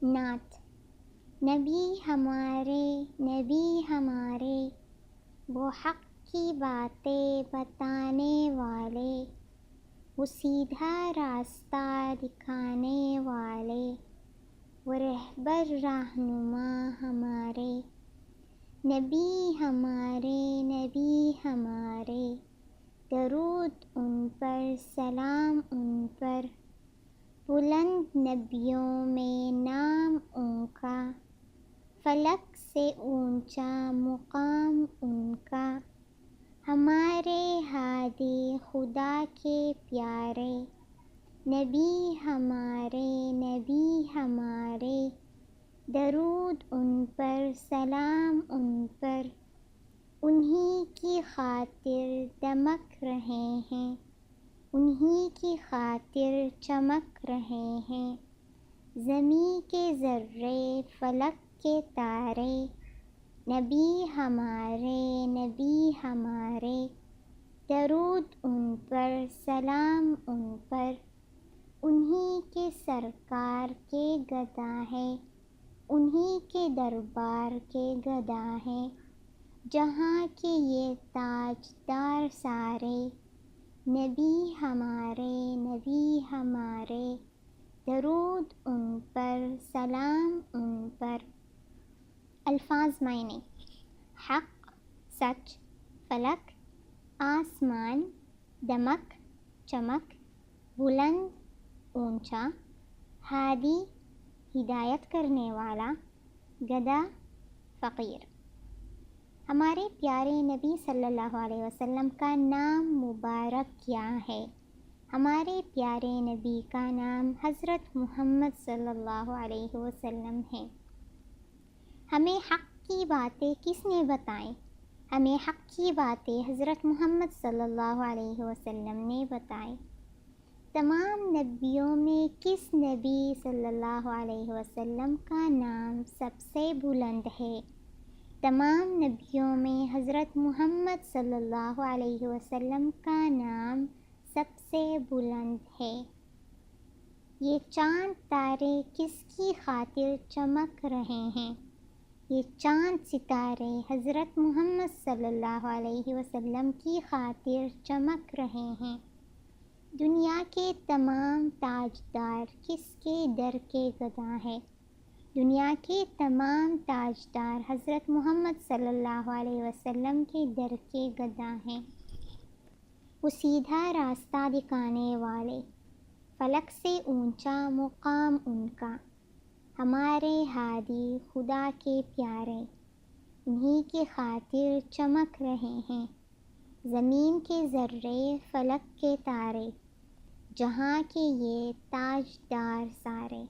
نعت۔ نبی ہمارے وہ حق کی باتیں بتانے والے، وہ سیدھا راستہ دکھانے والے، وہ رہبر رہنما ہمارے۔ نبی ہمارے درود ان پر، سلام ان پر، بلند نبیوں میں نام ان کا، فلک سے اونچا مقام ان کا۔ ہمارے ہادی خدا کے پیارے، نبی ہمارے درود ان پر، سلام ان پر، انہی کی خاطر دمک رہے ہیں، انہی کی خاطر چمک رہے ہیں۔ زمیں کے ذرے، فلک کے تارے، نبی ہمارے درود ان پر، سلام ان پر، انہی کے سرکار کے گدا ہیں، انہی کے دربار کے گدا ہیں۔ جہاں کے یہ تاجدار سارے، نبی ہمارے درود ان پر، سلام ان پر۔ الفاظ معنی: حق سچ، فلک آسمان، دمک چمک، بلند اونچا، ہادی ہدایت کرنے والا، گدا فقیر۔ ہمارے پیارے نبی صلی اللہ علیہ وسلم کا نام مبارک کیا ہے؟ ہمارے پیارے نبی کا نام حضرت محمد صلی اللہ علیہ وسلم ہے۔ ہمیں حق کی باتیں کس نے بتائیں؟ ہمیں حق کی باتیں حضرت محمد صلی اللہ علیہ وسلم نے بتائیں۔ تمام نبیوں میں کس نبی صلی اللہ علیہ وسلم کا نام سب سے بلند ہے؟ تمام نبیوں میں حضرت محمد صلی اللہ علیہ وسلم کا نام سب سے بلند ہے۔ یہ چاند تارے کس کی خاطر چمک رہے ہیں؟ یہ چاند ستارے حضرت محمد صلی اللہ علیہ وسلم کی خاطر چمک رہے ہیں۔ دنیا کے تمام تاجدار کس کے در کے گدا ہیں؟ دنیا کے تمام تاجدار حضرت محمد صلی اللہ علیہ وسلم کے در کے گدا ہیں۔ وہ سیدھا راستہ دکھانے والے، فلک سے اونچا مقام ان کا۔ ہمارے ہادی خدا کے پیارے، انہی کی خاطر چمک رہے ہیں۔ زمین کے ذرے، فلک کے تارے، جہاں کے یہ تاجدار سارے۔